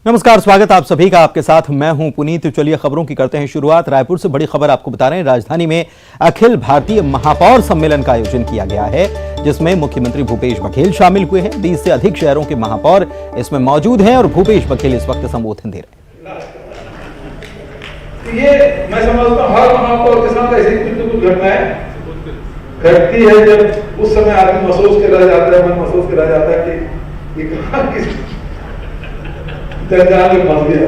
नमस्कार, स्वागत आप सभी का। आपके साथ मैं हूं पुनीत। चलिए खबरों की करते हैं शुरुआत। रायपुर से बड़ी खबर आपको बता रहे हैं। राजधानी में अखिल भारतीय महापौर सम्मेलन का आयोजन किया गया है, जिसमें मुख्यमंत्री भूपेश बघेल शामिल हुए हैं। 20 से अधिक शहरों के महापौर इसमें मौजूद हैं और भूपेश बघेल इस वक्त संबोधन दे रहे हैं। ये मैं समझता हूं हर महापौर के साथ ऐसी कुछ घटनाएं घटती है, जब उस समय आदमी महसूस कर रह जाता है, मन महसूस कर रह जाता है कि ये कहां किस जंजाल में फंस गया।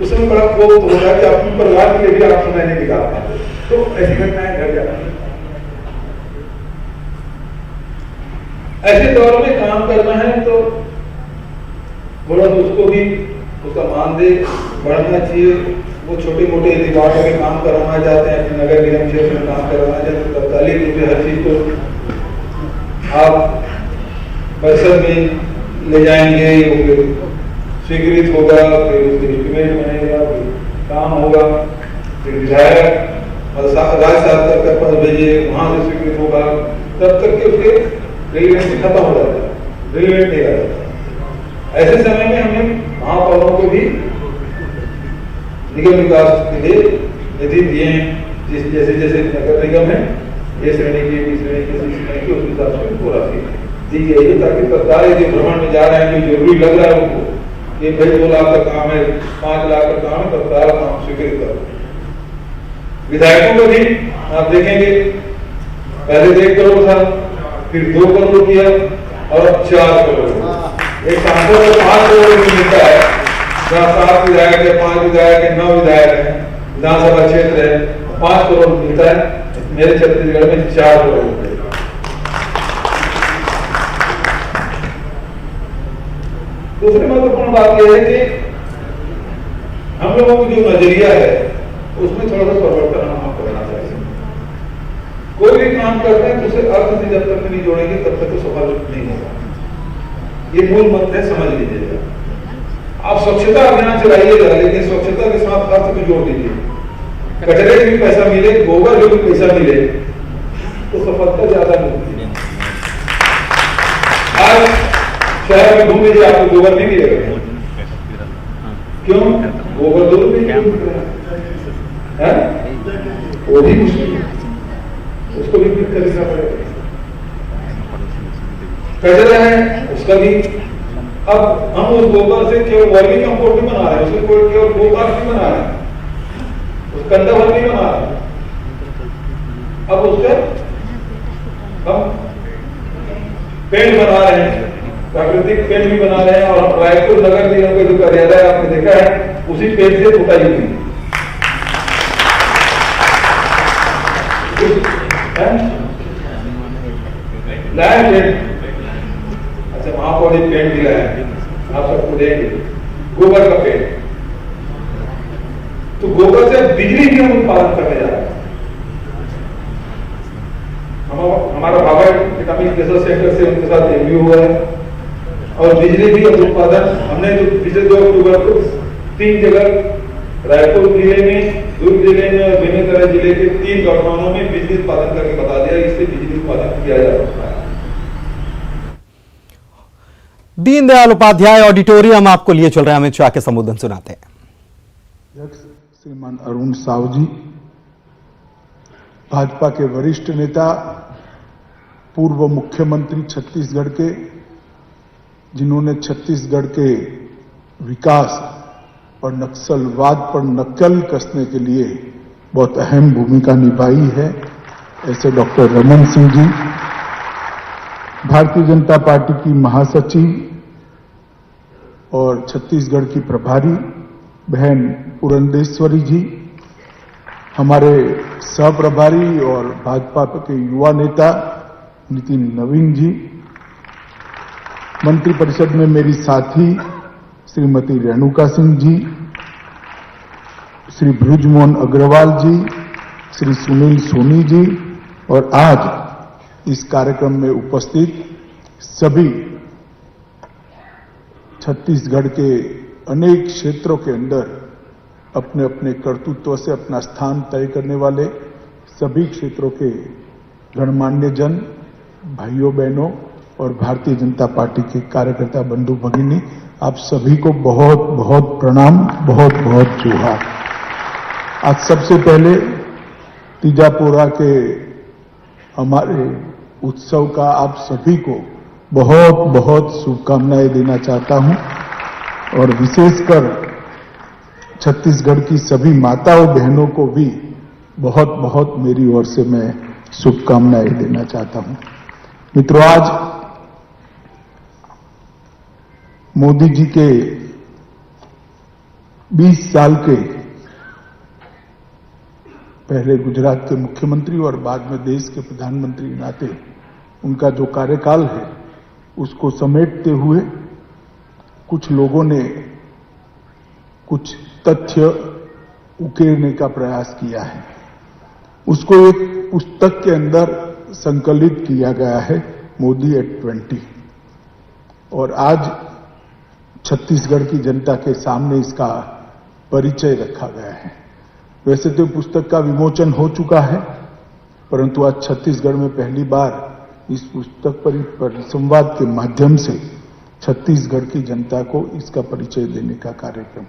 उस समय बड़ा कोप होता है कि अपने परिवार के लिए भी आप समय नहीं निकाल पाते, तो ऐसी घटनाएं घट जाती हैं। ऐसे दौर में काम करना है तो थोड़ा तो उसको भी उसका मानदेय बढ़ना चाहिए। वो छोटे मोटे विभागों में काम करवाना चाहते हैं, अपने नगर निगम क्षेत्र में काम करवाना चाहते हैं, तत्कालिक रूप से हर चीज को आप परिषद में ले जाएंगे, स्वीकृत होगा, फिर उसके डॉक्यूमेंट बनेगा, फिर काम होगा, फिर विधायक राज्य सरकार के पास भेजे, वहां से स्वीकृत होगा, तब तक के उसके रेलिवेंसी खत्म हो जाता है, रेलिवेंट नहीं रहता। ऐसे समय में हमने महापौरों को भी निगम विकास के लिए निधि दिए हैं। जैसे जैसे नगर निगम है, ये श्रेणी की, बी श्रेणी की, सी श्रेणी की, उस हिसाब से पूरा दी गई है, ताकि तत्काल यदि भ्रमण में जा रहे हैं, जो जरूरी लग रहा है उनको, ये भाई 2 लाख का काम है, 5 लाख का काम है, तत्काल काम स्वीकृत करो। विधायकों को भी आप देखेंगे, पहले 1 करोड़ था, फिर 2 करोड़ किया और अब 4 करोड़। एक सांसद को 5 करोड़ मिलता है, जहाँ 7 विधायक है, 5 विधायक है, 9 विधायक है, विधानसभा क्षेत्र है, 5 करोड़ मिलता है। मेरे छत्तीसगढ़ में 4 करोड़ मिलता है। दूसरी महत्वपूर्ण बात यह है कि हम लोगों का जो नजरिया है उसमें थोड़ा सा परिवर्तन हम करना चाहिए। कोई भी काम करते हैं तो उसे अर्थ से जब तक नहीं जोड़ेंगे तब तक तो सफल नहीं होगा। ये मूल मंत्र है, समझ लीजिएगा। आप स्वच्छता अभियान चलाइएगा, लेकिन स्वच्छता के साथ अर्थ को जोड़ दीजिए। कचरे से भी पैसा मिले, गोबर से भी पैसा मिले, तो सफलता ज्यादा मिलती है। आज शहर में घूम लीजिए, आपको गोबर नहीं मिलेगा। क्यों? गोबर दूर में क्यों मिल रहा है? वो भी मुश्किल है, उसको भी खरीदना पड़ेगा। कचरा है उसका भी, अब हम उस गोबर से केवल वर्मी कंपोस्ट नहीं बना रहे हैं, उससे केवल गोबर नहीं बना रहे हैं, उस कंदाभर नहीं बना रहे हैं। अब उसका हम पेड़ बना रहे हैं, प्राकृतिक पेड़ भी बना रहे हैं, और रायपुर नगर निगम का जो कार्यालय आपने देखा है उसी पेड़ से पुताई हुई लाया पेड़। अच्छा, महापौर पेड़ भी लाया, आप सबको देंगे गोबर का पेड़। तो गोबर से बिजली भी हम उत्पादन करने जा रहे हैं। हमारा भाभा एटॉमिक रिसर्च सेंटर से उनके साथ एमयू हुआ है, और बिजली भी उत्पादन हमने जो पिछले 2 अक्टूबर को 3 जगह, रायपुर जिले में, दुर्ग जिले में और बेमेतरा जिले के 3 गौठानों में बिजली उत्पादन करके बता दिया, इससे बिजली उत्पादन किया जा सकता है। दीनदयाल उपाध्याय ऑडिटोरियम आपको लिए चल रहे हैं, अमित शाह के संबोधन सुनाते हैं। श्रीमान अरुण साव जी, भाजपा के वरिष्ठ नेता, पूर्व मुख्यमंत्री छत्तीसगढ़ के, जिन्होंने छत्तीसगढ़ के विकास और नक्सलवाद पर नक्कल कसने के लिए बहुत अहम भूमिका निभाई है, ऐसे डॉक्टर रमन सिंह जी, भारतीय जनता पार्टी की महासचिव और छत्तीसगढ़ की प्रभारी बहन पुरंदेश्वरी जी, हमारे सहप्रभारी और भाजपा के युवा नेता नितिन नवीन जी, मंत्रिपरिषद में मेरी साथी श्रीमती रेणुका सिंह जी, श्री बृजमोहन अग्रवाल जी, श्री सुनील सोनी जी, और आज इस कार्यक्रम में उपस्थित सभी छत्तीसगढ़ के अनेक क्षेत्रों के अंदर अपने अपने कर्तृत्व से अपना स्थान तय करने वाले सभी क्षेत्रों के गणमान्य जन, भाइयों बहनों, और भारतीय जनता पार्टी के कार्यकर्ता बंधु भगिनी, आप सभी को बहुत बहुत प्रणाम, बहुत बहुत जोहार। आज सबसे पहले तीजापुरा के हमारे उत्सव का आप सभी को बहुत बहुत शुभकामनाएं देना चाहता हूं और विशेषकर छत्तीसगढ़ की सभी माताओं बहनों को भी बहुत बहुत मेरी ओर से मैं शुभकामनाएं देना चाहता हूं। मित्रों, आज मोदी जी के 20 साल के पहले गुजरात के मुख्यमंत्री और बाद में देश के प्रधानमंत्री नाते उनका जो कार्यकाल है उसको समेटते हुए कुछ लोगों ने कुछ तथ्य उकेरने का प्रयास किया है। उसको एक पुस्तक के अंदर संकलित किया गया है, मोदी एट 20, और आज छत्तीसगढ़ की जनता के सामने इसका परिचय रखा गया है। वैसे तो पुस्तक का विमोचन हो चुका है, परंतु आज छत्तीसगढ़ में पहली बार इस पुस्तक पर संवाद के माध्यम से छत्तीसगढ़ की जनता को इसका परिचय देने का कार्यक्रम।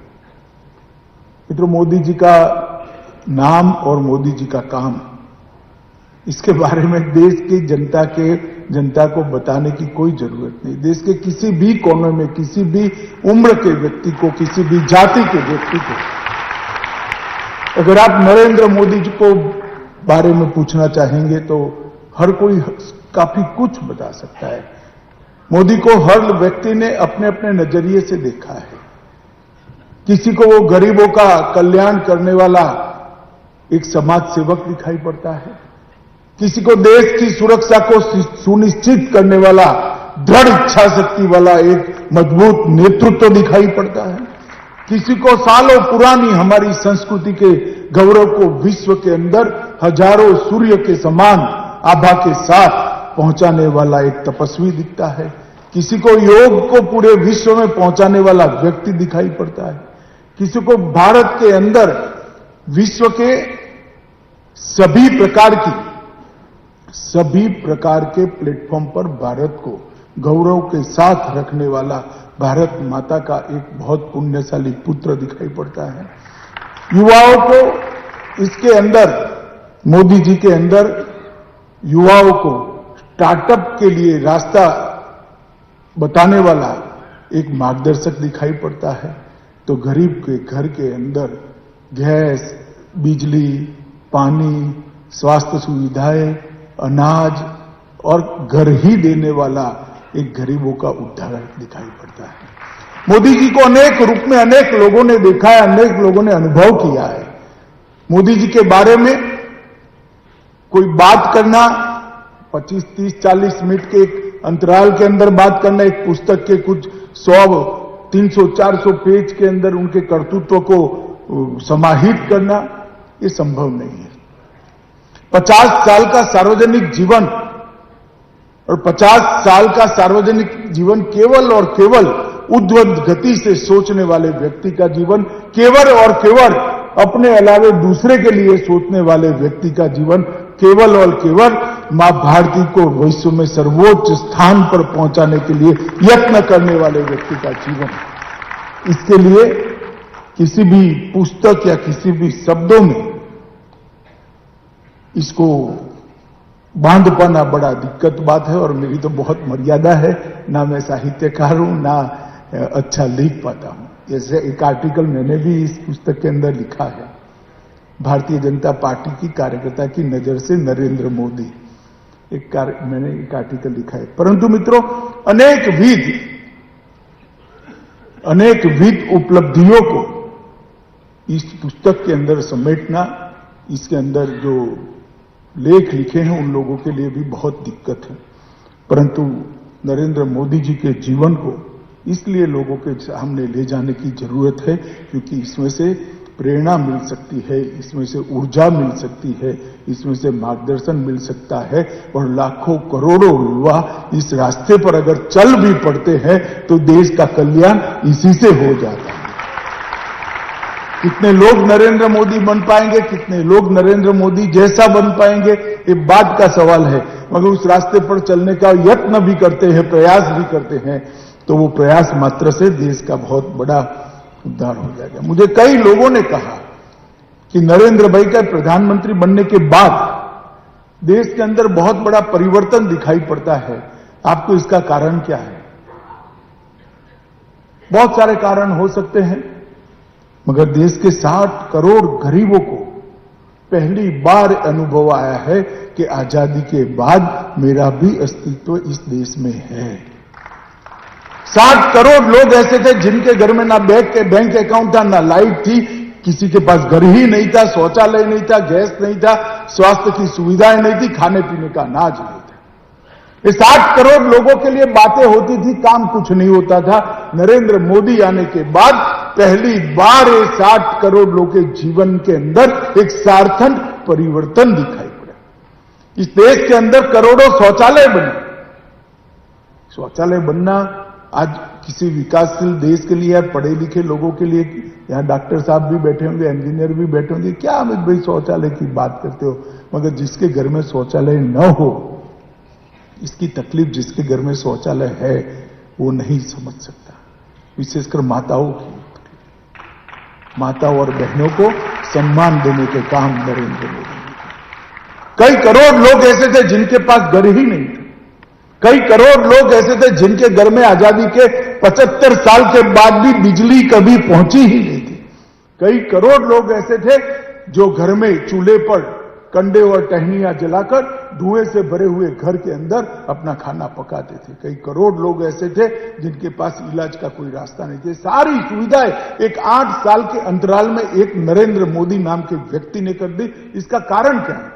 मित्रों, मोदी जी का नाम और मोदी जी का काम, इसके बारे में देश की जनता को बताने की कोई जरूरत नहीं। देश के किसी भी कोने में, किसी भी उम्र के व्यक्ति को, किसी भी जाति के व्यक्ति को, अगर आप नरेंद्र मोदी जी को बारे में पूछना चाहेंगे तो हर कोई काफी कुछ बता सकता है। मोदी को हर व्यक्ति ने अपने अपने नजरिए से देखा है। किसी को वो गरीबों का कल्याण करने वाला एक समाज सेवक दिखाई पड़ता है, किसी को देश की सुरक्षा को सुनिश्चित करने वाला दृढ़ इच्छा शक्ति वाला एक मजबूत नेतृत्व दिखाई पड़ता है, किसी को सालों पुरानी हमारी संस्कृति के गौरव को विश्व के अंदर हजारों सूर्य के समान आभा के साथ पहुंचाने वाला एक तपस्वी दिखता है, किसी को योग को पूरे विश्व में पहुंचाने वाला व्यक्ति दिखाई पड़ता है, किसी को भारत के अंदर विश्व के सभी प्रकार के प्लेटफॉर्म पर भारत को गौरव के साथ रखने वाला भारत माता का एक बहुत पुण्यशाली पुत्र दिखाई पड़ता है। युवाओं को इसके अंदर, मोदी जी के अंदर युवाओं को स्टार्टअप के लिए रास्ता बताने वाला एक मार्गदर्शक दिखाई पड़ता है। तो गरीब के घर के अंदर गैस, बिजली, पानी, स्वास्थ्य सुविधाएं, अनाज और घर ही देने वाला एक गरीबों का उदाहरण दिखाई पड़ता है। मोदी जी को अनेक रूप में अनेक लोगों ने देखा है, अनेक लोगों ने अनुभव किया है। मोदी जी के बारे में कोई बात करना, 25, 30, 40 मिनट के एक अंतराल के अंदर बात करना, एक पुस्तक के कुछ 100, 300, 400 पेज के अंदर उनके कर्तृत्व को समाहित करना, ये संभव नहीं है। 50 साल का सार्वजनिक जीवन और 50 साल का सार्वजनिक जीवन केवल और केवल उद्वत गति से सोचने वाले व्यक्ति का जीवन, केवल और केवल अपने अलावे दूसरे के लिए सोचने वाले व्यक्ति का जीवन, केवल और केवल मां भारती को विश्व में सर्वोच्च स्थान पर पहुंचाने के लिए यत्न करने वाले व्यक्ति का जीवन। इसके लिए किसी भी पुस्तक या किसी भी शब्दों में इसको बांध पाना बड़ा दिक्कत बात है और मेरी तो बहुत मर्यादा है, ना मैं साहित्यकार हूं, ना अच्छा लिख पाता हूं। जैसे एक आर्टिकल मैंने भी इस पुस्तक के अंदर लिखा है, भारतीय जनता पार्टी की कार्यकर्ता की नजर से नरेंद्र मोदी, मैंने एक आर्टिकल लिखा है। परंतु मित्रों, अनेक विध उपलब्धियों को इस पुस्तक के अंदर समेटना, इसके अंदर जो लेख लिखे हैं उन लोगों के लिए भी बहुत दिक्कत है। परंतु नरेंद्र मोदी जी के जीवन को इसलिए लोगों के सामने ले जाने की जरूरत है क्योंकि इसमें से प्रेरणा मिल सकती है, इसमें से ऊर्जा मिल सकती है, इसमें से मार्गदर्शन मिल सकता है और लाखों करोड़ों युवा इस रास्ते पर अगर चल भी पड़ते हैं तो देश का कल्याण इसी से हो जाता है। कितने लोग नरेंद्र मोदी बन पाएंगे, कितने लोग नरेंद्र मोदी जैसा बन पाएंगे, ये बात का सवाल है। मगर उस रास्ते पर चलने का यत्न भी करते हैं, प्रयास भी करते हैं, तो वो प्रयास मात्र से देश का बहुत बड़ा उद्धार हो जाएगा। मुझे कई लोगों ने कहा कि नरेंद्र भाई का प्रधानमंत्री बनने के बाद देश के अंदर बहुत बड़ा परिवर्तन दिखाई पड़ता है, आपको इसका कारण क्या है? बहुत सारे कारण हो सकते हैं, मगर देश के 60 करोड़ गरीबों को पहली बार अनुभव आया है कि आजादी के बाद मेरा भी अस्तित्व इस देश में है। 60 करोड़ लोग ऐसे थे जिनके घर में ना बैंक अकाउंट था, ना लाइट थी, किसी के पास घर ही नहीं था, शौचालय नहीं था, गैस नहीं था, स्वास्थ्य की सुविधाएं नहीं थी, खाने पीने का अनाज नहीं था। ये 60 करोड़ लोगों के लिए बातें होती थी, काम कुछ नहीं होता था। नरेंद्र मोदी आने के बाद पहली बार ये 60 करोड़ लोगों के जीवन के अंदर एक सार्थक परिवर्तन दिखाई पड़ा। इस देश के अंदर करोड़ों शौचालय बने। शौचालय बनना आज किसी विकासशील देश के लिए, पढ़े लिखे लोगों के लिए, यहां डॉक्टर साहब भी बैठे होंगे, इंजीनियर भी बैठे होंगे, क्या अमित भाई शौचालय की बात करते हो? मगर जिसके घर में शौचालय न हो, इसकी तकलीफ जिसके घर में शौचालय है वो नहीं समझ सकता। विशेषकर माताओं की, माताओं और बहनों को सम्मान देने के काम नरेंद्र मोदी ने। कई करोड़ लोग ऐसे थे जिनके पास घर ही नहीं थे। कई करोड़ लोग ऐसे थे जिनके घर में आजादी के 75 साल के बाद भी बिजली कभी पहुंची ही नहीं थी। कई करोड़ लोग ऐसे थे जो घर में चूल्हे पर कंडे और टहनियां जलाकर धुएं से भरे हुए घर के अंदर अपना खाना पकाते थे। कई करोड़ लोग ऐसे थे जिनके पास इलाज का कोई रास्ता नहीं थे। सारी सुविधाएं एक 8 साल के अंतराल में एक नरेंद्र मोदी नाम के व्यक्ति ने कर दी। इसका कारण क्या है?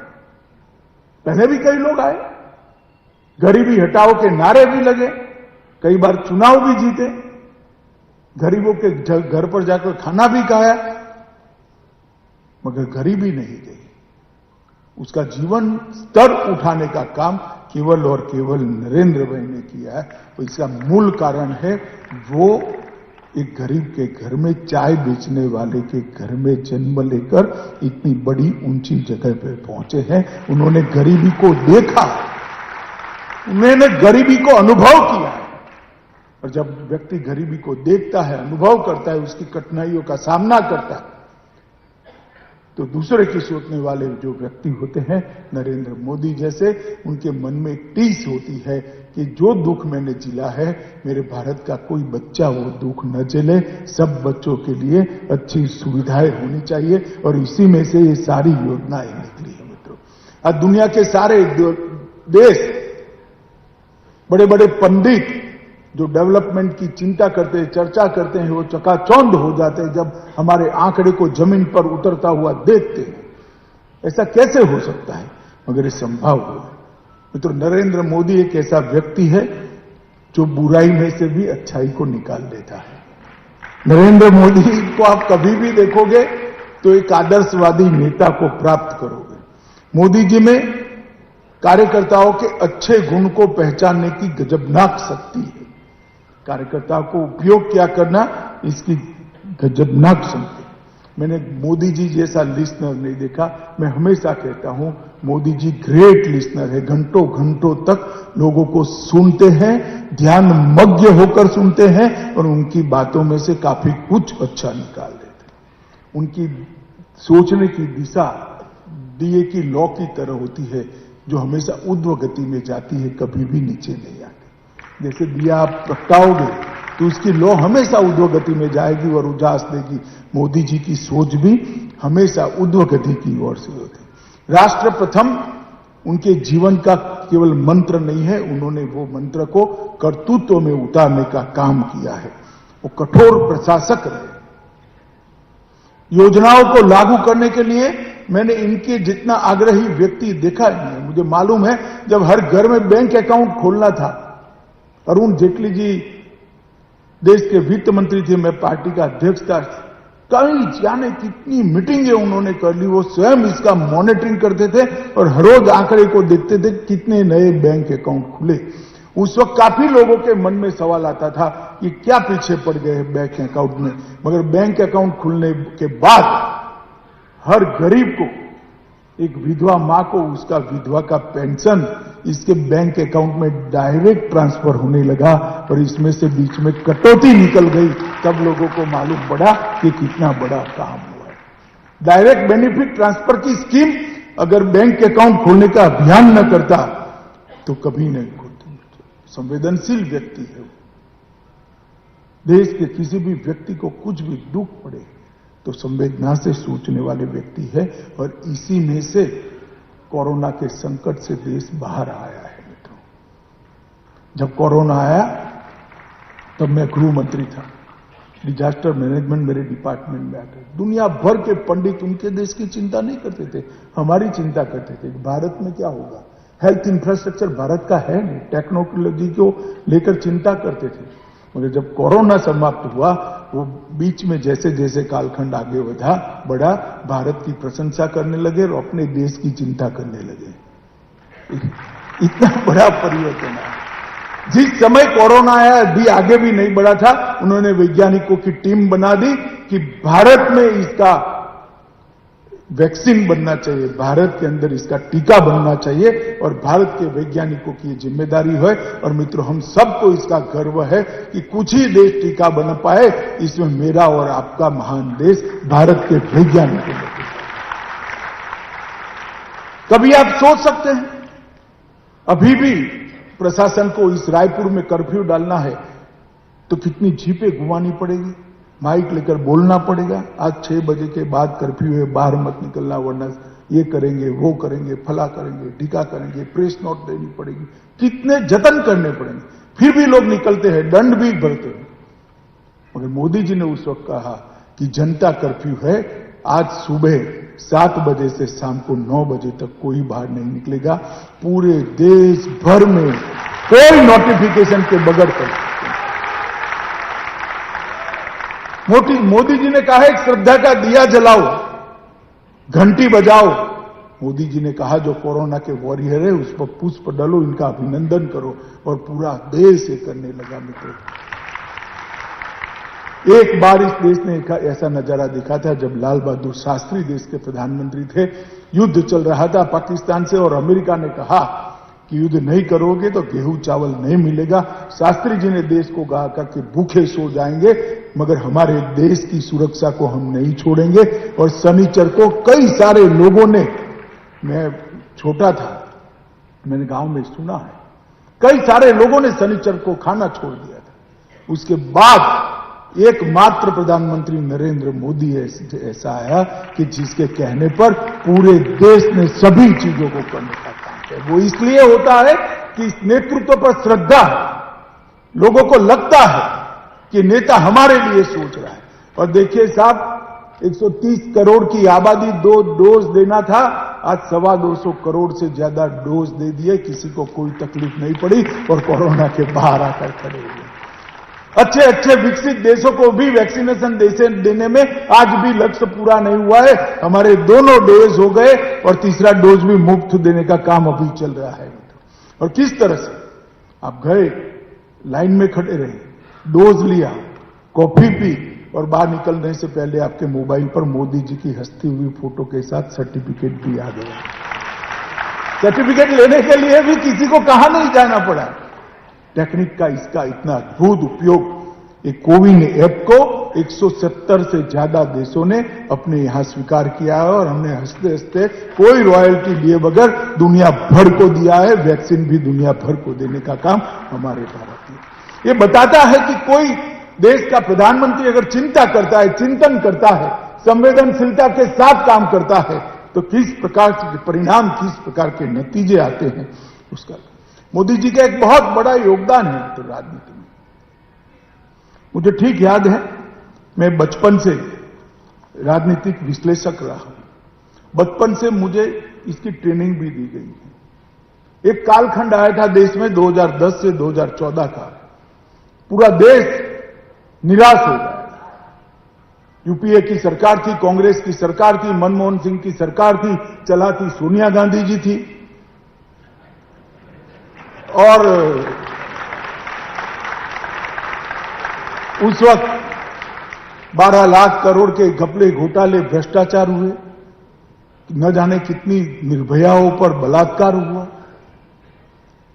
पहले भी कई लोग आए, गरीबी हटाओ के नारे भी लगे, कई बार चुनाव भी जीते, गरीबों के घर पर जाकर खाना भी खाया, मगर गरीबी नहीं गई। उसका जीवन स्तर उठाने का काम केवल और केवल नरेंद्र भाई ने किया है। तो इसका मूल कारण है वो एक गरीब के घर में, चाय बेचने वाले के घर में जन्म लेकर इतनी बड़ी ऊंची जगह पर पहुंचे हैं। उन्होंने गरीबी को देखा, उन्होंने गरीबी को अनुभव किया है। और जब व्यक्ति गरीबी को देखता है, अनुभव करता है, उसकी कठिनाइयों का सामना करता है, तो दूसरे की सोचने वाले जो व्यक्ति होते हैं नरेंद्र मोदी जैसे, उनके मन में एक टीस होती है कि जो दुख मैंने झेला है, मेरे भारत का कोई बच्चा वो दुख न झेले। सब बच्चों के लिए अच्छी सुविधाएं होनी चाहिए, और इसी में से ये सारी योजनाएं निकली है। मित्रों, आज दुनिया के सारे देश, बड़े बड़े पंडित जो डेवलपमेंट की चिंता करते हैं, चर्चा करते हैं, वो चकाचौंध हो जाते हैं जब हमारे आंकड़े को जमीन पर उतरता हुआ देखते हैं। ऐसा कैसे हो सकता है? मगर ये संभव हुआ। मित्रों, नरेंद्र मोदी एक ऐसा व्यक्ति है जो बुराई में से भी अच्छाई को निकाल देता है। नरेंद्र मोदी को आप कभी भी देखोगे तो एक आदर्शवादी नेता को प्राप्त करोगे। मोदी जी में कार्यकर्ताओं के अच्छे गुण को पहचानने की गजबनाक शक्ति है। कार्यकर्ताओं को उपयोग क्या करना, इसकी गजबनाक शक्ति। मैंने मोदी जी जैसा लिसनर नहीं देखा। मैं हमेशा कहता हूं, मोदी जी ग्रेट लिसनर है। घंटों घंटों तक लोगों को सुनते हैं, ध्यान मग्न होकर सुनते हैं, और उनकी बातों में से काफी कुछ अच्छा निकाल देते हैं। उनकी सोचने की दिशा दिए की लौ की तरह होती है, जो हमेशा ऊर्ध्व गति में जाती है, कभी भी नीचे नहीं आती। जैसे दिया आप प्रगटाओगे तो उसकी लौ हमेशा ऊर्ध्व गति में जाएगी और उजास देगी। मोदी जी की सोच भी हमेशा ऊर्ध्व गति की ओर से होती। राष्ट्र प्रथम उनके जीवन का केवल मंत्र नहीं है, उन्होंने वो मंत्र को कर्तृत्व में उतारने का काम किया है। वो कठोर प्रशासक रहे। योजनाओं को लागू करने के लिए मैंने इनके जितना आग्रही व्यक्ति देखा नहीं है। मुझे मालूम है, जब हर घर में बैंक अकाउंट खोलना था, अरुण जेटली जी देश के वित्त मंत्री थे, मैं पार्टी का अध्यक्ष था, कई जाने कितनी मीटिंगें उन्होंने कर ली। वो स्वयं इसका मॉनिटरिंग करते थे और हर रोज आंकड़े को देखते थे कितने नए बैंक अकाउंट खुले। उस वक्त काफी लोगों के मन में सवाल आता था कि क्या पीछे पड़ गए बैंक अकाउंट में। मगर बैंक अकाउंट खुलने के बाद हर गरीब को, एक विधवा मां को उसका विधवा का पेंशन इसके बैंक अकाउंट में डायरेक्ट ट्रांसफर होने लगा और इसमें से बीच में कटौती निकल गई, तब लोगों को मालूम पड़ा कि कितना बड़ा काम हुआ है। डायरेक्ट बेनिफिट ट्रांसफर की स्कीम अगर बैंक अकाउंट खोलने का अभियान न करता तो कभी नहीं खोलते। संवेदनशील व्यक्ति है वो। देश के किसी भी व्यक्ति को कुछ भी दुख पड़े तो संवेदना से सोचने वाले व्यक्ति है, और इसी में से कोरोना के संकट से देश बाहर आया है। मित्रों, जब कोरोना आया तब मैं गृह मंत्री था, डिजास्टर मैनेजमेंट मेरे डिपार्टमेंट में आता है। दुनिया भर के पंडित उनके देश की चिंता नहीं करते थे, हमारी चिंता करते थे। भारत में क्या होगा, हेल्थ इंफ्रास्ट्रक्चर भारत का है नहीं, टेक्नोलॉजी को लेकर चिंता करते थे। मगर जब कोरोना समाप्त हुआ, वो बीच में जैसे जैसे कालखंड आगे बढ़ा, भारत की प्रशंसा करने लगे और अपने देश की चिंता करने लगे। इतना बड़ा परिवर्तन आया। जिस समय कोरोना आया, अभी आगे भी नहीं बढ़ा था, उन्होंने वैज्ञानिकों की टीम बना दी कि भारत में इसका वैक्सीन बनना चाहिए, भारत के अंदर इसका टीका बनना चाहिए, और भारत के वैज्ञानिकों की जिम्मेदारी है। और मित्रों, हम सबको इसका गर्व है कि कुछ ही देश टीका बन पाए, इसमें मेरा और आपका महान देश भारत के वैज्ञानिकों ने। कभी आप सोच सकते हैं, अभी भी प्रशासन को इस रायपुर में कर्फ्यू डालना है तो कितनी जीपें घुमानी पड़ेगी, माइक लेकर बोलना पड़ेगा, आज 6 बजे के बाद कर्फ्यू है, बाहर मत निकलना, वरना ये करेंगे, वो करेंगे, फला करेंगे, टीका करेंगे, प्रेस नोट देनी पड़ेगी, कितने जतन करने पड़ेंगे, फिर भी लोग निकलते हैं, दंड भी भरते हैं। मगर मोदी जी ने उस वक्त कहा कि जनता कर्फ्यू है, आज सुबह 7 बजे से शाम को 9 बजे तक कोई बाहर नहीं निकलेगा, पूरे देश भर में कोई नोटिफिकेशन के बगैर कर। मोदी जी ने कहा एक श्रद्धा का दिया जलाओ, घंटी बजाओ। मोदी जी ने कहा जो कोरोना के वॉरियर है उस पर पुष्प डालो, इनका अभिनंदन करो, और पूरा देश ये करने लगा। मित्रों, एक बार इस देश ने ऐसा नजारा देखा था जब लाल बहादुर शास्त्री देश के प्रधानमंत्री थे, युद्ध चल रहा था पाकिस्तान से, और अमेरिका ने कहा कि युद्ध नहीं करोगे तो गेहूं चावल नहीं मिलेगा। शास्त्री जी ने देश को कहा कि भूखे सो जाएंगे, मगर हमारे देश की सुरक्षा को हम नहीं छोड़ेंगे। और शनिचर को कई सारे लोगों ने, मैं छोटा था, मैंने गांव में सुना है, कई सारे लोगों ने शनिचर को खाना छोड़ दिया था। उसके बाद एकमात्र प्रधानमंत्री नरेंद्र मोदी ऐसा आया कि जिसके कहने पर पूरे देश ने सभी चीजों को करने का काम किया। वो इसलिए होता है कि इस नेतृत्व पर श्रद्धा है, लोगों को लगता है कि नेता हमारे लिए सोच रहा है। और देखिए साहब, 130 करोड़ की आबादी 2 डोज देना था, आज 225 करोड़ से ज्यादा डोज दे दिए, किसी को कोई तकलीफ नहीं पड़ी, और कोरोना के बाहर आकर खड़े हुए। अच्छे विकसित देशों को भी वैक्सीनेशन देने में आज भी लक्ष्य पूरा नहीं हुआ है। हमारे दोनों डोज हो गए और तीसरा डोज भी मुफ्त देने का काम अभी चल रहा है। और किस तरह से आप गए, लाइन में खड़े रहे, डोज लिया, कॉफी पी, और बाहर निकलने से पहले आपके मोबाइल पर मोदी जी की हंसती हुई फोटो के साथ सर्टिफिकेट भी आ गया। सर्टिफिकेट लेने के लिए भी किसी को कहां नहीं जाना पड़ा। टेक्निक का इसका इतना अद्भुत उपयोग, एक कोविन ऐप को 170 से ज्यादा देशों ने अपने यहां स्वीकार किया है, और हमने हंसते हंसते कोई रॉयल्टी लिए बगैर दुनिया भर को दिया है। वैक्सीन भी दुनिया भर को देने का काम हमारे भारत में। ये बताता है कि कोई देश का प्रधानमंत्री अगर चिंता करता है, चिंतन करता है, संवेदनशीलता के साथ काम करता है, तो किस प्रकार के परिणाम, किस प्रकार के नतीजे आते हैं उसका। मोदी जी का एक बहुत बड़ा योगदान है तो राजनीति में। मुझे ठीक याद है, मैं बचपन से राजनीतिक विश्लेषक रहा हूं, बचपन से मुझे इसकी ट्रेनिंग भी दी गई है। एक कालखंड आया था देश में 2010 से 2014 का, पूरा देश निराश हो गया। यूपीए की सरकार थी, कांग्रेस की सरकार थी, मनमोहन सिंह की सरकार थी, चलाती सोनिया गांधी जी थी, और उस वक्त 12 लाख करोड़ के घपले, घोटाले, भ्रष्टाचार हुए, न जाने कितनी निर्भयाओं पर बलात्कार हुआ।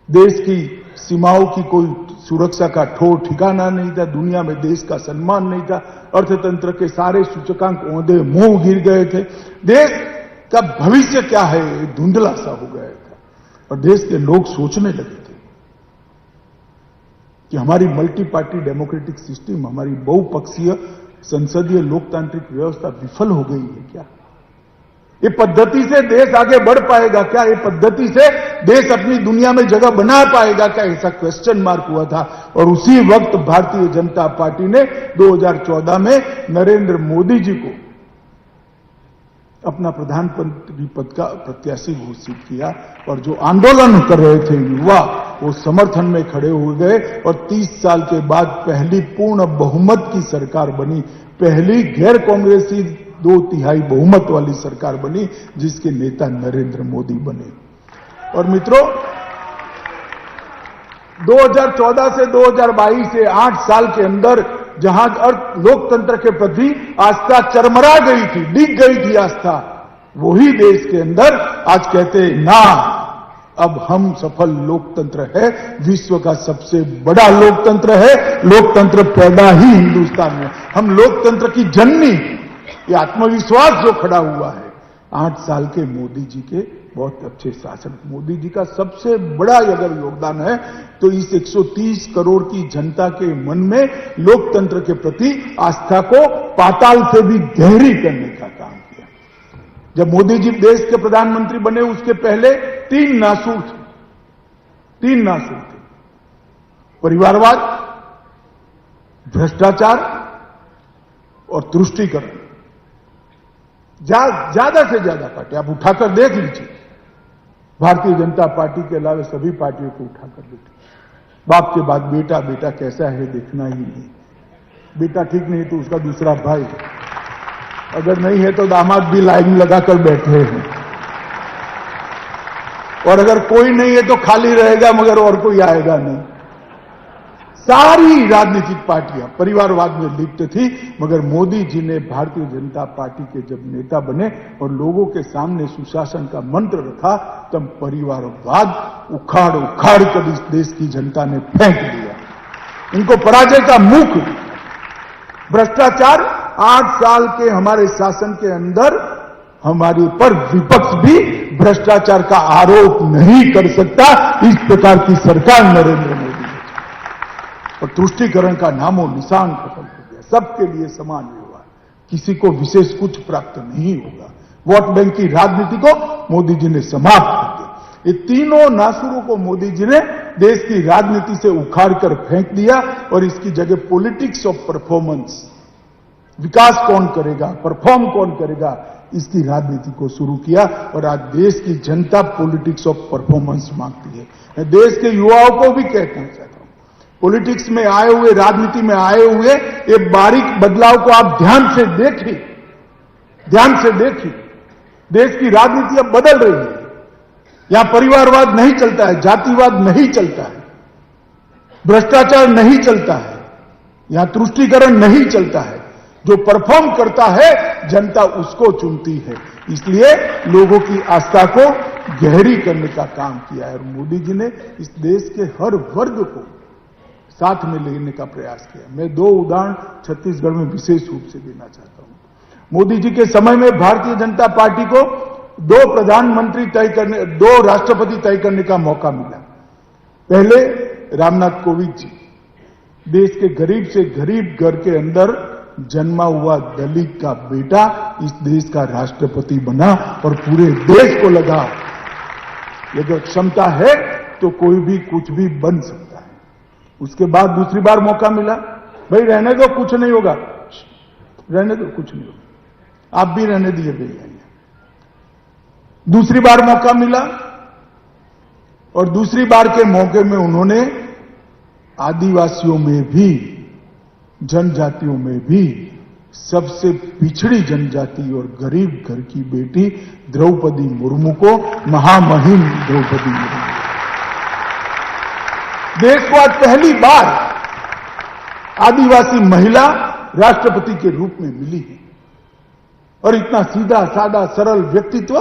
देश की सीमाओं की कोई सुरक्षा का ठोर ठिकाना नहीं था, दुनिया में देश का सम्मान नहीं था, अर्थतंत्र के सारे सूचकांक औंधे मुंह गिर गए थे, देश का भविष्य क्या है धुंधला सा हो गया था और देश के लोग सोचने लगे थे कि हमारी मल्टी पार्टी डेमोक्रेटिक सिस्टम, हमारी बहुपक्षीय संसदीय लोकतांत्रिक व्यवस्था विफल हो गई है क्या? ये पद्धति से देश आगे बढ़ पाएगा क्या? ये पद्धति से देश अपनी दुनिया में जगह बना पाएगा क्या? ऐसा क्वेश्चन मार्क हुआ था और उसी वक्त भारतीय जनता पार्टी ने 2014 में नरेंद्र मोदी जी को अपना प्रधानमंत्री पद का प्रत्याशी घोषित किया और जो आंदोलन कर रहे थे युवा, वो समर्थन में खड़े हो गए और 30 साल के बाद पहली पूर्ण बहुमत की सरकार बनी, पहली गैर कांग्रेसी 2/3 बहुमत वाली सरकार बनी जिसके नेता नरेंद्र मोदी बने। और मित्रों, 2014 से 2022 से 8 साल के अंदर जहां लोकतंत्र के प्रति आस्था चरमरा गई थी, डिग गई थी आस्था, वही देश के अंदर आज कहते हैं ना, अब हम सफल लोकतंत्र है, विश्व का सबसे बड़ा लोकतंत्र है, लोकतंत्र पैदा ही हिंदुस्तान में, हम लोकतंत्र की जननी, ये आत्मविश्वास जो खड़ा हुआ है 8 साल के मोदी जी के बहुत अच्छे शासन, मोदी जी का सबसे बड़ा अगर योगदान है तो इस 130 करोड़ की जनता के मन में लोकतंत्र के प्रति आस्था को पाताल से भी गहरी करने का काम किया। जब मोदी जी देश के प्रधानमंत्री बने उसके पहले 3 नासूर थे, परिवारवाद, भ्रष्टाचार और तुष्टीकरण। ज्यादा से ज्यादा पार्टी आप उठाकर देख लीजिए, भारतीय जनता पार्टी के अलावा सभी पार्टियों को उठाकर देखिए, बाप के बाद बेटा, बेटा कैसा है देखना ही नहीं, बेटा ठीक नहीं तो उसका दूसरा भाई, अगर नहीं है तो दामाद भी लाइन लगाकर बैठे हैं, और अगर कोई नहीं है तो खाली रहेगा मगर और कोई आएगा नहीं। सारी राजनीतिक पार्टियां परिवारवाद में लिप्त थी, मगर मोदी जी ने भारतीय जनता पार्टी के जब नेता बने और लोगों के सामने सुशासन का मंत्र रखा, तब परिवारवाद उखाड़ उखाड़ कर इस देश की जनता ने फेंक दिया, इनको पराजय का मुख। भ्रष्टाचार 8 साल के हमारे शासन के अंदर हमारे पर विपक्ष भी भ्रष्टाचार का आरोप नहीं कर सकता, इस प्रकार की सरकार नरेंद्र मोदी और तुष्टीकरण का नामो निशान खत्म हो गया, सबके लिए समान व्यवहार, किसी को विशेष कुछ प्राप्त नहीं होगा। वोट बैंक की राजनीति को मोदी जी ने समाप्त कर दिया। ये तीनों नासुरों को मोदी जी ने देश की राजनीति से उखाड़ कर फेंक दिया और इसकी जगह पॉलिटिक्स ऑफ परफॉर्मेंस, विकास कौन करेगा, परफॉर्म कौन करेगा, इसकी राजनीति को शुरू किया और आज देश की जनता पॉलिटिक्स ऑफ परफॉर्मेंस मांगती है। मैं देश के युवाओं को भी कहना चाहता हूं, पॉलिटिक्स में आए हुए, राजनीति में आए हुए ये बारीक बदलाव को आप ध्यान से देखिए, ध्यान से देखिए। देश की राजनीति अब बदल रही है, यहां परिवारवाद नहीं चलता है, जातिवाद नहीं चलता है, भ्रष्टाचार नहीं चलता है, यहां तुष्टीकरण नहीं चलता है, जो परफॉर्म करता है जनता उसको चुनती है। इसलिए लोगों की आस्था को गहरी करने का काम किया है और मोदी जी ने इस देश के हर वर्ग को साथ में लेने का प्रयास किया। मैं 2 उदाहरण छत्तीसगढ़ में विशेष रूप से देना चाहता हूं। मोदी जी के समय में भारतीय जनता पार्टी को 2 प्रधानमंत्री तय करने, 2 राष्ट्रपति तय करने का मौका मिला। पहले रामनाथ कोविंद जी, देश के गरीब से गरीब घर के अंदर जन्मा हुआ दलित का बेटा इस देश का राष्ट्रपति बना और पूरे देश को लगा अगर क्षमता है तो कोई भी कुछ भी बन सकता है। उसके बाद दूसरी बार मौका मिला, भाई रहने दो कुछ नहीं होगा, रहने दो कुछ नहीं होगा, आप भी रहने दिए भैया। दूसरी बार मौका मिला और दूसरी बार के मौके में उन्होंने आदिवासियों में भी, जनजातियों में भी सबसे पिछड़ी जनजाति और गरीब घर की बेटी द्रौपदी मुर्मू को, महामहिम द्रौपदी मुर्मू, देश को आज पहली बार आदिवासी महिला राष्ट्रपति के रूप में मिली है। और इतना सीधा साधा सरल व्यक्तित्व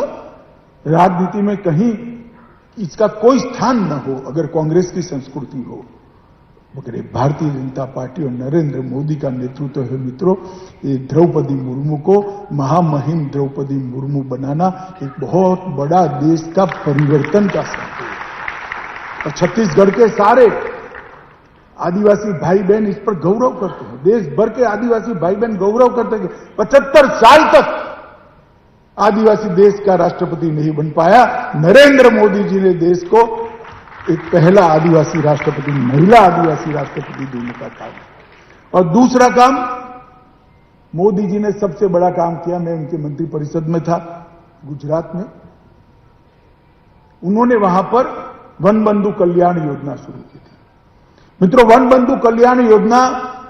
राजनीति में कहीं इसका कोई स्थान न हो अगर कांग्रेस की संस्कृति हो, मगर ये भारतीय जनता पार्टी और नरेंद्र मोदी का नेतृत्व है मित्रों। ये द्रौपदी मुर्मू को, महामहिम द्रौपदी मुर्मू बनाना एक बहुत बड़ा देश का परिवर्तन का संकेत। और छत्तीसगढ़ के सारे आदिवासी भाई बहन इस पर गौरव करते हैं। देश भर के आदिवासी भाई बहन गौरव करते हैं। 75 साल तक आदिवासी देश का राष्ट्रपति नहीं बन पाया, नरेंद्र मोदी जी ने देश को एक पहला आदिवासी राष्ट्रपति, महिला आदिवासी राष्ट्रपति देने का काम। और दूसरा काम, मोदी जी ने सबसे बड़ा काम किया, मैं उनके मंत्रिपरिषद में था गुजरात में, उन्होंने वहां पर वन बंधु कल्याण योजना शुरू की थी। मित्रों, वन बंधु कल्याण योजना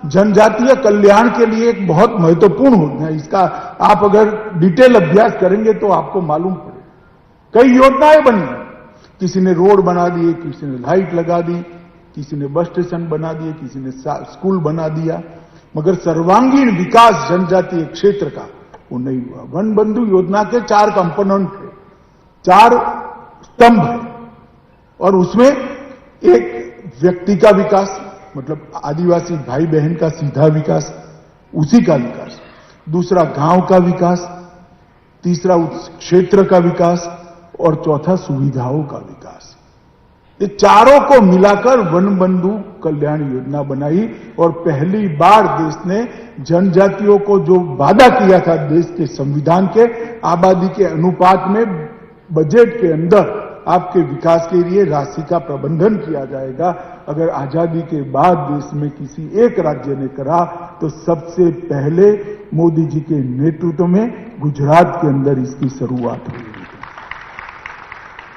जनजातीय कल्याण के लिए एक बहुत महत्वपूर्ण योजना है। इसका आप अगर डिटेल अभ्यास करेंगे तो आपको मालूम पड़ेगा। कई योजनाएं बनी, किसी ने रोड बना दिए, किसी ने लाइट लगा दी, किसी ने बस स्टेशन बना दिए, किसी ने स्कूल बना दिया, मगर सर्वांगीण विकास जनजातीय क्षेत्र का वो नहीं हुआ। वन बंधु योजना के 4 कंपोनेंट थे, 4 स्तंभ है, और उसमें एक व्यक्ति का विकास, मतलब आदिवासी भाई बहन का सीधा विकास, उसी का विकास, दूसरा गांव का विकास, तीसरा उस क्षेत्र का विकास, और चौथा सुविधाओं का विकास। ये चारों को मिलाकर वन बंधु कल्याण योजना बनाई। और पहली बार देश ने जनजातियों को जो वादा किया था देश के संविधान के, आबादी के अनुपात में बजट के अंदर आपके विकास के लिए राशि का प्रबंधन किया जाएगा, अगर आजादी के बाद देश में किसी एक राज्य ने करा तो सबसे पहले मोदी जी के नेतृत्व में गुजरात के अंदर इसकी शुरुआत हुई।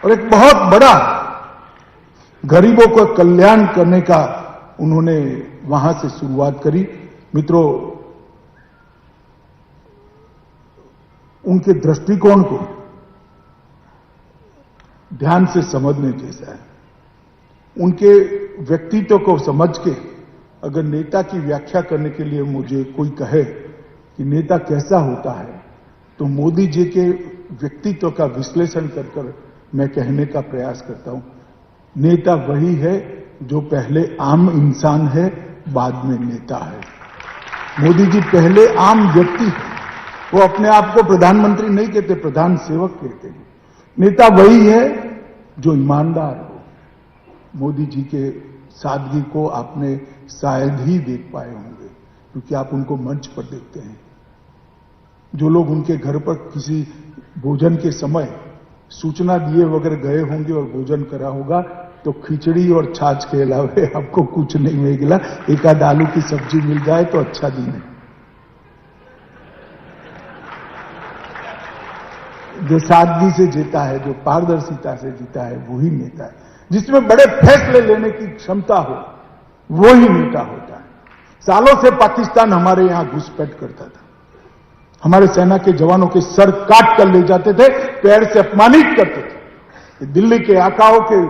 और एक बहुत बड़ा गरीबों को कल्याण करने का उन्होंने वहां से शुरुआत करी। मित्रों, उनके दृष्टिकोण को ध्यान से समझने जैसा है। उनके व्यक्तित्व को समझ के अगर नेता की व्याख्या करने के लिए मुझे कोई कहे कि नेता कैसा होता है, तो मोदी जी के व्यक्तित्व का विश्लेषण कर मैं कहने का प्रयास करता हूं। नेता वही है जो पहले आम इंसान है, बाद में नेता है। मोदी जी पहले आम व्यक्ति है, वो अपने आप को प्रधानमंत्री नहीं कहते, प्रधान सेवक कहते हैं। नेता वही है जो ईमानदार हो। मोदी जी के सादगी को आपने शायद ही देख पाए होंगे, क्योंकि आप उनको मंच पर देखते हैं। जो लोग उनके घर पर किसी भोजन के समय सूचना दिए वगैरह गए होंगे और भोजन करा होगा, तो खिचड़ी और छाछ के अलावा आपको कुछ नहीं मिलेगा। एक आध आलू की सब्जी मिल जाए तो अच्छा दिन है। जो सादगी से जीता है, जो पारदर्शिता से जीता है, वही नेता है। जिसमें बड़े फैसले लेने की क्षमता हो, वो ही नेता होता है। सालों से पाकिस्तान हमारे यहां घुसपैठ करता था, हमारे सेना के जवानों के सर काट कर ले जाते थे, पैर से अपमानित करते थे। दिल्ली के आकाओं के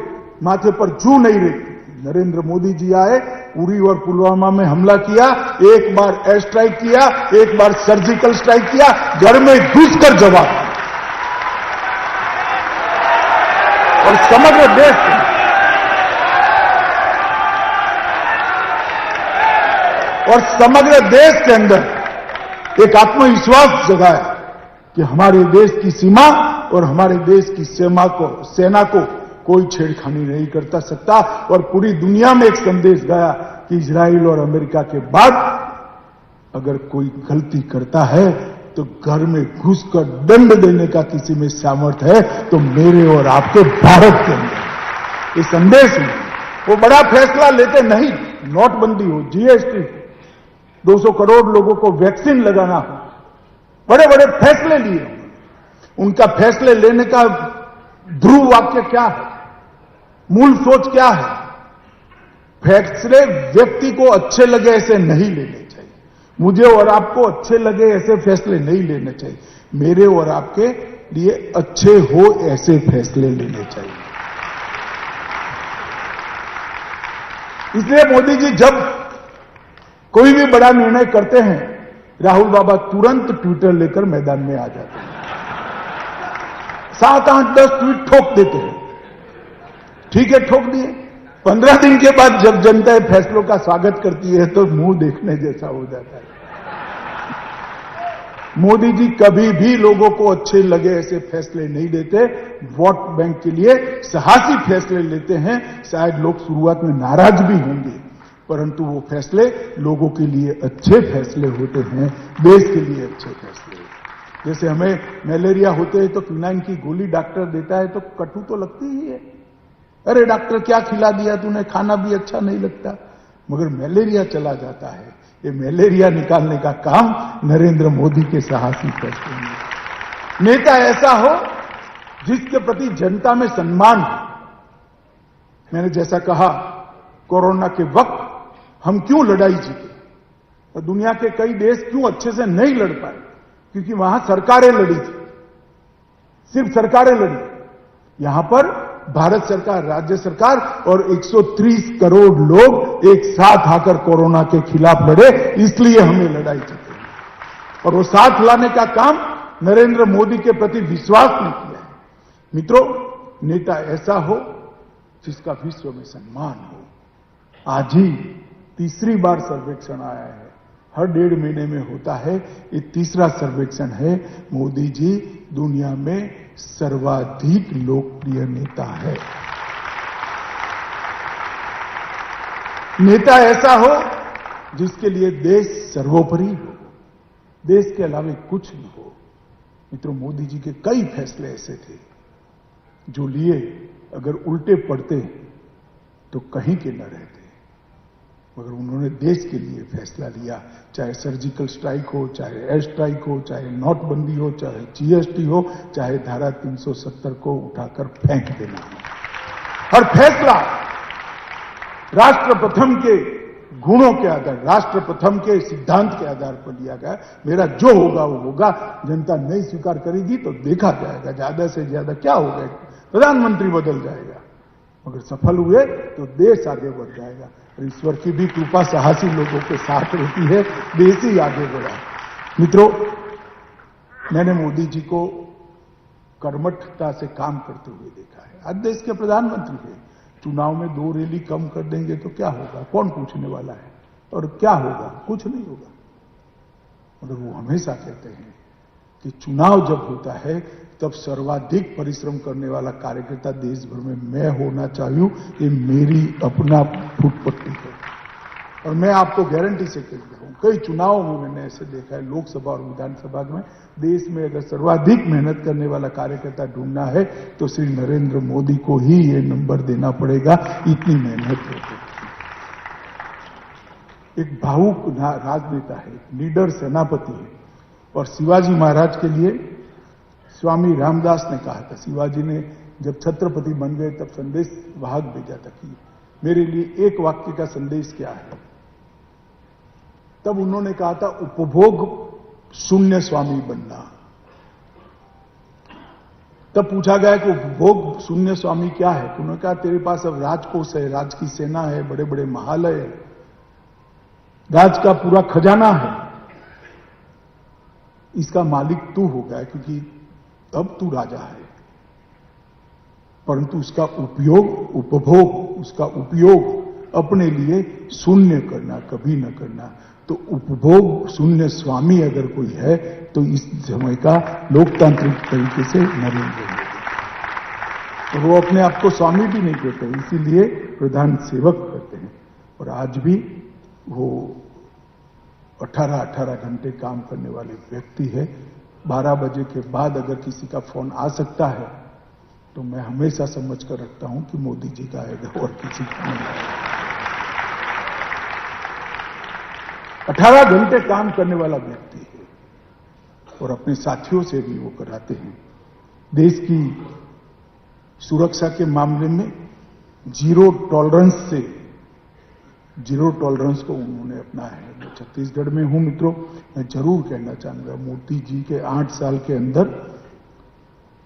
माथे पर जू नहीं रहती। नरेंद्र मोदी जी आए, उरी और पुलवामा में हमला किया, एक बार एयर स्ट्राइक किया, एक बार सर्जिकल स्ट्राइक किया, घर में घुसकर जवाब दिया। और समग्र देश के अंदर एक आत्मविश्वास जगाया कि हमारे देश की सीमा और हमारे देश की सेना को कोई छेड़खानी नहीं करता सकता। और पूरी दुनिया में एक संदेश गया कि इजराइल और अमेरिका के बाद अगर कोई गलती करता है तो घर में घुसकर दंड देने का किसी में सामर्थ्य है तो मेरे और आपके भारत के अंदर ये संदेश है। वो बड़ा फैसला लेते नहीं, नोटबंदी हो, जीएसटी, 200 करोड़ लोगों को वैक्सीन लगाना हो, बड़े बड़े फैसले लिए। उनका फैसले लेने का ध्रुव वाक्य क्या है, मूल सोच क्या है? फैसले व्यक्ति को अच्छे लगे ऐसे नहीं लेने चाहिए, मुझे और आपको अच्छे लगे ऐसे फैसले नहीं लेने चाहिए, मेरे और आपके लिए अच्छे हो ऐसे फैसले लेने चाहिए। इसलिए मोदी जी जब कोई भी बड़ा निर्णय करते हैं, राहुल बाबा तुरंत ट्विटर लेकर मैदान में आ जाते हैं, 7, 8, 10 ट्वीट ठोक देते हैं ठीक है, ठोक दिए। 15 दिन के बाद जब जनता फैसलों का स्वागत करती है तो मुंह देखने जैसा हो जाता है। मोदी जी कभी भी लोगों को अच्छे लगे ऐसे फैसले नहीं देते, वोट बैंक के लिए साहसी फैसले लेते हैं। शायद लोग शुरुआत में नाराज भी होंगे, परंतु वो फैसले लोगों के लिए अच्छे फैसले होते हैं, देश के लिए अच्छे फैसले। जैसे हमें मलेरिया होते है तो क्विनाइन की गोली डॉक्टर देता है तो कटु तो लगती ही है, अरे डॉक्टर क्या खिला दिया तूने, खाना भी अच्छा नहीं लगता। मगर मलेरिया चला जाता है, ये मलेरिया निकालने का काम नरेंद्र मोदी के साहसी फैसले में। नेता ऐसा हो जिसके प्रति जनता में सम्मान हो। मैंने जैसा कहा, कोरोना के वक्त हम क्यों लड़ाई जीते और दुनिया के कई देश क्यों अच्छे से नहीं लड़ पाए, क्योंकि वहां सरकारें लड़ी थी, सिर्फ सरकारें लड़ी। यहां पर भारत सरकार, राज्य सरकार और 130 करोड़ लोग एक साथ आकर कोरोना के खिलाफ लड़े, इसलिए हमें लड़ाई जीती। और वो साथ लाने का काम नरेंद्र मोदी के प्रति विश्वास ने किया है। मित्रों, नेता ऐसा हो जिसका विश्व में सम्मान हो। आज ही तीसरी बार सर्वेक्षण आया है, हर 1.5 महीने में होता है, ये तीसरा सर्वेक्षण है। मोदी जी दुनिया में सर्वाधिक लोकप्रिय नेता है। नेता ऐसा हो जिसके लिए देश सर्वोपरि हो, देश के अलावा कुछ न हो। मित्रों, मोदी जी के कई फैसले ऐसे थे जो लिए अगर उल्टे पड़ते तो कहीं के न रहते, मगर उन्होंने देश के लिए फैसला लिया। चाहे सर्जिकल स्ट्राइक हो, चाहे एयर स्ट्राइक हो, चाहे नोटबंदी हो, चाहे जीएसटी हो, चाहे धारा 370 को उठाकर फेंक देना हो। हर फैसला राष्ट्र प्रथम के गुणों के आधार, राष्ट्र प्रथम के सिद्धांत के आधार पर लिया गया। मेरा जो होगा वो होगा, जनता नहीं स्वीकार करेगी तो देखा जाएगा, ज्यादा से ज्यादा क्या होगा, प्रधानमंत्री बदल जाएगा, मगर सफल हुए तो देश आगे बढ़ जाएगा। और ईश्वर की भी कृपा साहसी लोगों के साथ रहती है, देश ही आगे बढ़ा। मित्रों, मैंने मोदी जी को कर्मठता से काम करते हुए देखा है। आज देश के प्रधानमंत्री हैं, चुनाव में 2 रैली कम कर देंगे तो क्या होगा, कौन पूछने वाला है, और क्या होगा, कुछ नहीं होगा। मगर वो हमेशा कहते हैं कि चुनाव जब होता है तब सर्वाधिक परिश्रम करने वाला कार्यकर्ता देश भर में मैं होना चाहिए, ये मेरी अपना फुटपट्टी है। और मैं आपको गारंटी से कहता हूं, कई चुनावों में मैंने ऐसे देखा है, लोकसभा और विधानसभा में, देश में अगर सर्वाधिक मेहनत करने वाला कार्यकर्ता ढूंढना है तो श्री नरेंद्र मोदी को ही ये नंबर देना पड़ेगा, इतनी मेहनत करते हैं। एक भावुक राजनेता है, लीडर, सेनापति है। और शिवाजी महाराज के लिए स्वामी रामदास ने कहा था, शिवाजी ने जब छत्रपति बन गए तब संदेश वाहक भेजा था कि मेरे लिए एक वाक्य का संदेश क्या है। तब उन्होंने कहा था, उपभोग शून्य स्वामी बनना। तब पूछा गया कि उपभोग शून्य स्वामी क्या है, तो उन्होंने कहा तेरे पास अब राजकोष है, राज की सेना है, बड़े बड़े महल है, राज का पूरा खजाना है, इसका मालिक तू हो गया क्योंकि अब तू राजा है, परंतु उसका उपयोग, उपभोग, उसका उपयोग अपने लिए शून्य करना, कभी न करना। तो उपभोग शून्य स्वामी अगर कोई है तो इस समय का लोकतांत्रिक तरीके से नरेंद्र मोदी। और वो अपने आप को स्वामी भी नहीं कहते, इसीलिए प्रधान सेवक कहते हैं। और आज भी वो 18-18 घंटे काम करने वाले व्यक्ति है। 12 बजे के बाद अगर किसी का फोन आ सकता है तो मैं हमेशा समझ कर रखता हूं कि मोदी जी का आएगा और किसी का नहीं आएगा। 18 घंटे काम करने वाला व्यक्ति है और अपने साथियों से भी वो कराते हैं। देश की सुरक्षा के मामले में जीरो टॉलरेंस को उन्होंने अपनाया है। मैं छत्तीसगढ़ में हूं मित्रों, मैं जरूर कहना चाहूंगा, मोदी जी के 8 साल के अंदर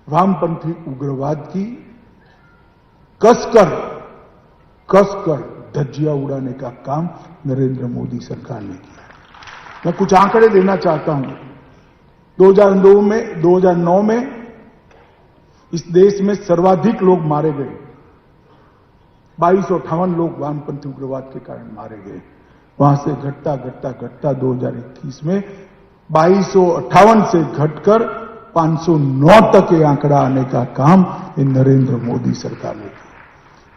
वामपंथी उग्रवाद की कसकर धज्जियां उड़ाने का काम नरेंद्र मोदी सरकार ने किया। मैं कुछ आंकड़े देना चाहता हूं। 2009 में इस देश में सर्वाधिक लोग मारे गए 2258 लोग वामपंथी उग्रवाद के कारण मारे गए। वहां से घटता घटता घटता 2021 में 2258 से घटकर 509 तक ये आंकड़ा आने का काम इन नरेंद्र मोदी सरकार ने किया।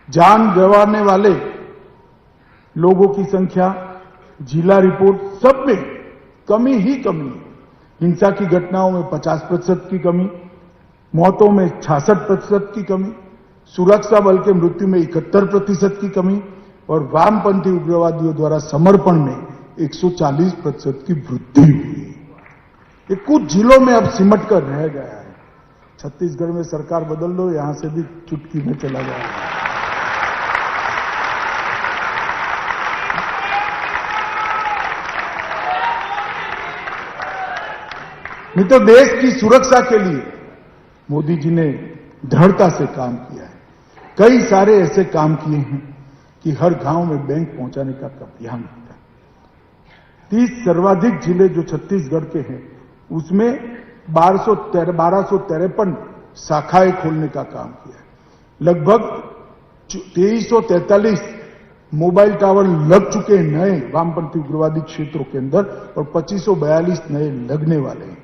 जान गंवाने वाले लोगों की संख्या, जिला रिपोर्ट, सब में कमी ही कमी है। हिंसा की घटनाओं में 50% की कमी, मौतों में 66% की कमी, सुरक्षा बल के मृत्यु में 71% की कमी और वामपंथी उग्रवादियों द्वारा समर्पण में 140% की वृद्धि हुई। ये कुछ जिलों में अब सिमट कर रह गया है। छत्तीसगढ़ में सरकार बदल दो, यहां से भी चुटकी में चला जाएगा। नहीं तो देश की सुरक्षा के लिए मोदी जी ने दृढ़ता से काम किया है। कई सारे ऐसे काम किए हैं कि हर गांव में बैंक पहुंचाने का अभियान होता है। 30 सर्वाधिक जिले जो छत्तीसगढ़ के हैं उसमें 1253 शाखाएं खोलने का काम किया है। लगभग 2343 मोबाइल टावर लग चुके हैं नए वामपंथी उग्रवादी क्षेत्रों के अंदर और 2542 नए लगने वाले हैं।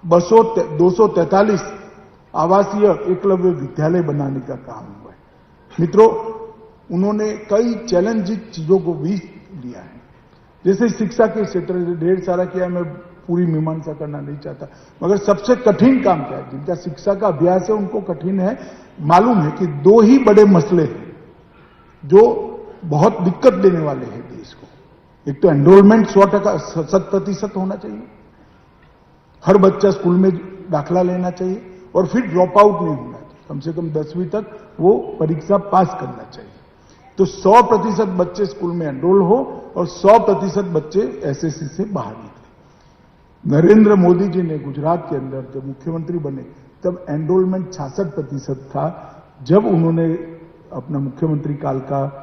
243 आवासीय एकलव्य विद्यालय बनाने का काम हुआ है। मित्रों, उन्होंने कई चैलेंजिंग चीजों को भी लिया है, जैसे शिक्षा के क्षेत्र में ढेर सारा किया। मैं पूरी मीमांसा करना नहीं चाहता, मगर सबसे कठिन काम क्या है? जिनका शिक्षा का अभ्यास है उनको कठिन है। मालूम है कि 2 ही बड़े मसले हैं जो बहुत दिक्कत देने वाले हैं देश को। एक तो एनरोलमेंट 100% होना चाहिए, हर बच्चा स्कूल में दाखला लेना चाहिए, और फिर ड्रॉप आउट नहीं होना चाहिए। कम से कम 10वीं तक वो परीक्षा पास करना चाहिए। तो 100% बच्चे स्कूल में एनरोल हो और 100% बच्चे एसएससी से बाहर निकले। नरेंद्र मोदी जी ने गुजरात के अंदर जब मुख्यमंत्री बने तब एनरोलमेंट 66% था। जब उन्होंने अपना मुख्यमंत्री काल का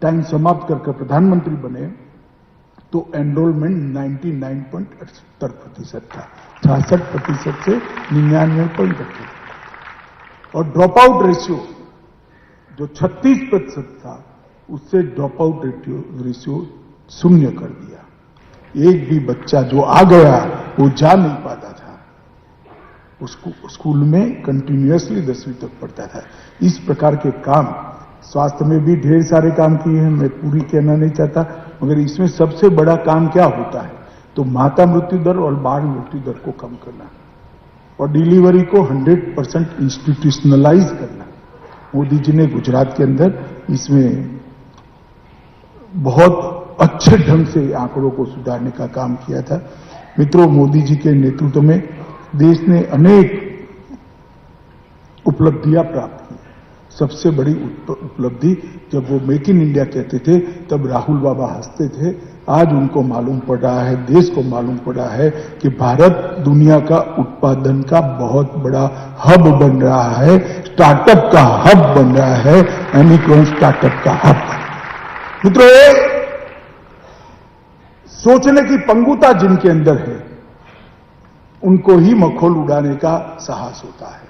टाइम समाप्त कर प्रधानमंत्री बने तो एनरोलमेंट 99.78% था। 66% से 99.8%। और ड्रॉप आउट रेशियो जो 36% था उससे ड्रॉप आउट रेशियो 0 कर दिया। एक भी बच्चा जो आ गया वो जा नहीं पाता था, उसको स्कूल में कंटिन्यूअसली 10वीं तक पढ़ता था। इस प्रकार के काम, स्वास्थ्य में भी ढेर सारे काम किए हैं, मैं पूरी कहना नहीं चाहता, मगर इसमें सबसे बड़ा काम क्या होता है तो माता मृत्यु दर और बाल मृत्यु दर को कम करना और डिलीवरी को 100% इंस्टीट्यूशनलाइज करना। मोदी जी ने गुजरात के अंदर इसमें बहुत अच्छे ढंग से आंकड़ों को सुधारने का काम किया था। मित्रों, मोदी जी के नेतृत्व में देश ने अनेक उपलब्धियां प्राप्त की। सबसे बड़ी उपलब्धि जब वो मेक इन इंडिया कहते थे तब राहुल बाबा हंसते थे। आज उनको मालूम पड़ रहा है, देश को मालूम पड़ रहा है कि भारत दुनिया का उत्पादन का बहुत बड़ा हब बन रहा है, स्टार्टअप का हब बन रहा है, यूनिकॉर्न स्टार्टअप का हब। मित्रों, सोचने की पंगुता जिनके अंदर है उनको ही मखौल उड़ाने का साहस होता है।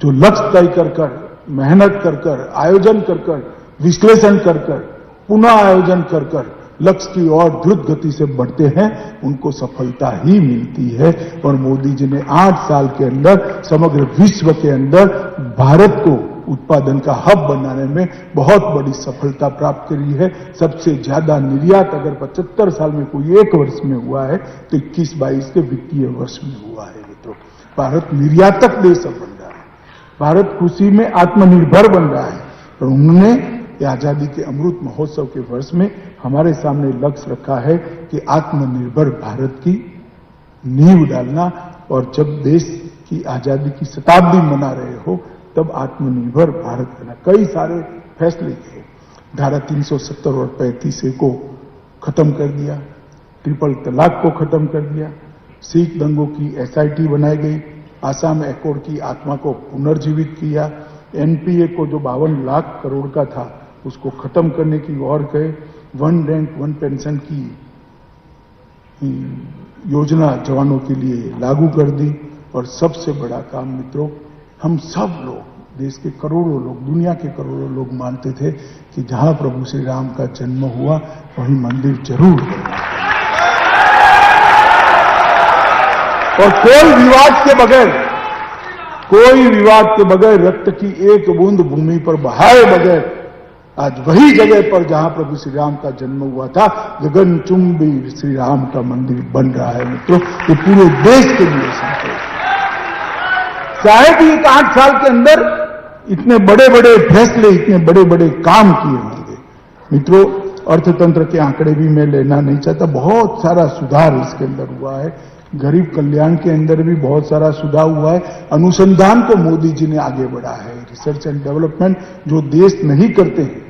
जो लक्ष्य तय कर मेहनत कर आयोजन कर विश्लेषण कर पुनः आयोजन कर लक्ष्य की ओर द्रुत गति से बढ़ते हैं उनको सफलता ही मिलती है। और मोदी जी ने 8 साल के अंदर समग्र विश्व के अंदर भारत को उत्पादन का हब बनाने में बहुत बड़ी सफलता प्राप्त करी है। सबसे ज्यादा निर्यात अगर 75 साल में कोई एक वर्ष में हुआ है तो 21-22 के वित्तीय वर्ष में हुआ है। मित्रों, भारत निर्यातक देश बन रहा है, भारत कृषि में आत्मनिर्भर बन रहा है। और उन्होंने आजादी के अमृत महोत्सव के वर्ष में हमारे सामने लक्ष्य रखा है कि आत्मनिर्भर भारत की नींव डालना। और जब देश की आजादी की शताब्दी मना रहे हो तब आत्मनिर्भर भारत करना। कई सारे फैसले किए, धारा 370 और 35A को खत्म कर दिया, ट्रिपल तलाक को खत्म कर दिया, सिख दंगों की SIT बनाई गई, आसाम एकॉर्ड की आत्मा को पुनर्जीवित किया, NPA को जो 52 लाख करोड़ का था उसको खत्म करने की ओर गए, 1 रैंक 1 पेंशन की योजना जवानों के लिए लागू कर दी। और सबसे बड़ा काम मित्रों, हम सब लोग देश के करोड़ों लोग, दुनिया के करोड़ों लोग मानते थे कि जहां प्रभु श्री राम का जन्म हुआ वहीं मंदिर जरूर बनना। और कोई विवाद के बगैर रक्त की एक बूंद भूमि पर बहाए बगैर आज वही जगह पर जहां प्रभु श्री राम का जन्म हुआ था, गगनचुंबी श्री राम का मंदिर बन रहा है। मित्रों, ये पूरे देश के लिए संतोष। शायद ही 8 साल के अंदर इतने बड़े बड़े फैसले, इतने बड़े बड़े काम किए होंगे। मित्रों, अर्थतंत्र के आंकड़े भी मैं लेना नहीं चाहता, बहुत सारा सुधार इसके अंदर हुआ है। गरीब कल्याण के अंदर भी बहुत सारा सुधार हुआ है। अनुसंधान को मोदी जी ने आगे बढ़ा है। रिसर्च एंड डेवलपमेंट जो देश नहीं करते हैं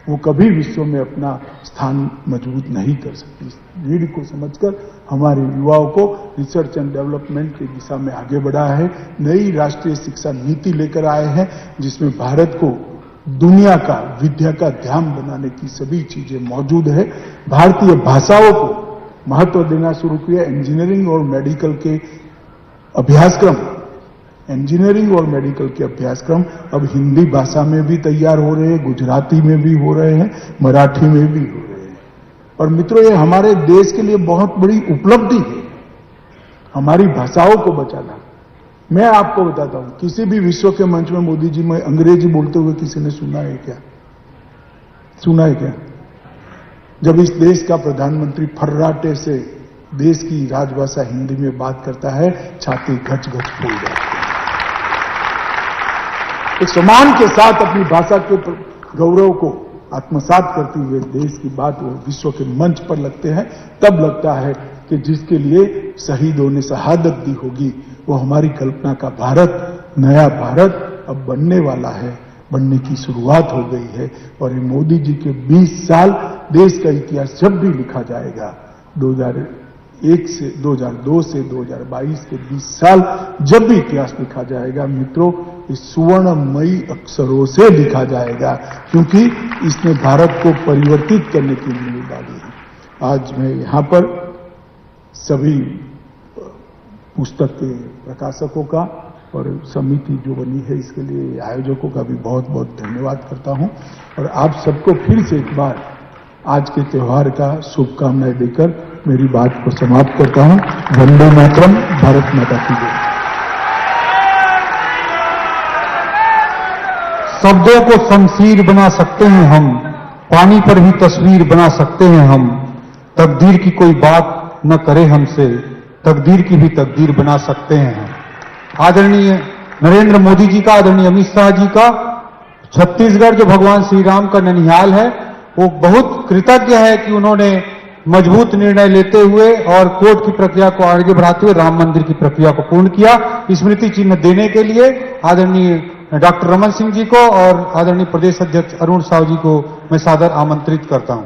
वो कभी विश्व में अपना स्थान मजबूत नहीं कर सकती। नीड को समझकर हमारे युवाओं को रिसर्च एंड डेवलपमेंट की दिशा में आगे बढ़ा है। नई राष्ट्रीय शिक्षा नीति लेकर आए हैं जिसमें भारत को दुनिया का, विद्या का ध्यान बनाने की सभी चीजें मौजूद है। भारतीय भाषाओं को महत्व देना शुरू किया। इंजीनियरिंग और मेडिकल के अभ्यासक्रम अब हिंदी भाषा में भी तैयार हो रहे हैं, गुजराती में भी हो रहे हैं, मराठी में भी हो रहे हैं। और मित्रों, ये हमारे देश के लिए बहुत बड़ी उपलब्धि है, हमारी भाषाओं को बचाना। मैं आपको बताता हूं, किसी भी विश्व के मंच में मोदी जी में अंग्रेजी बोलते हुए किसी ने सुना है क्या? जब इस देश का प्रधानमंत्री फर्राटे से देश की राजभाषा हिंदी में बात करता है, छाती गच गच फूल जाती है। एक सम्मान के साथ अपनी भाषा के गौरव को आत्मसात करते हुए देश की बात वो विश्व के मंच पर लगते हैं, तब लगता है कि जिसके लिए शहीदों ने शहादत दी होगी वो हमारी कल्पना का भारत, नया भारत अब बनने वाला है, बनने की शुरुआत हो गई है। और ये मोदी जी के 20 साल देश का इतिहास जब भी लिखा जाएगा, 2002 से 2022 के 20 साल जब भी इतिहास लिखा जाएगा, मित्रों, इस सुवर्णमयी अक्षरों से लिखा जाएगा, क्योंकि इसने भारत को परिवर्तित करने की नींव डाली है। आज मैं यहां पर सभी पुस्तक के प्रकाशकों का और समिति जो बनी है इसके लिए आयोजकों का भी बहुत बहुत धन्यवाद करता हूं। और आप सबको फिर से एक बार आज के त्योहार का शुभकामनाएं देकर मेरी बात को समाप्त करता हूं। वंदे मातरम, भारत माता की जय। शब्दों को शमशीर बना सकते हैं हम, पानी पर भी तस्वीर बना सकते हैं हम। तकदीर की कोई बात न करे हमसे, तकदीर की भी तकदीर बना सकते हैं हम। आदरणीय नरेंद्र मोदी जी का, आदरणीय अमित शाह जी का छत्तीसगढ़ जो भगवान श्री राम का ननिहाल है, वो बहुत कृतज्ञ है कि उन्होंने मजबूत निर्णय लेते हुए और कोर्ट की प्रक्रिया को आगे बढ़ाते हुए राम मंदिर की प्रक्रिया को पूर्ण किया। स्मृति चिन्ह देने के लिए आदरणीय डॉक्टर रमन सिंह जी को और आदरणीय प्रदेश अध्यक्ष अरुण साहू जी को मैं सादर आमंत्रित करता हूं।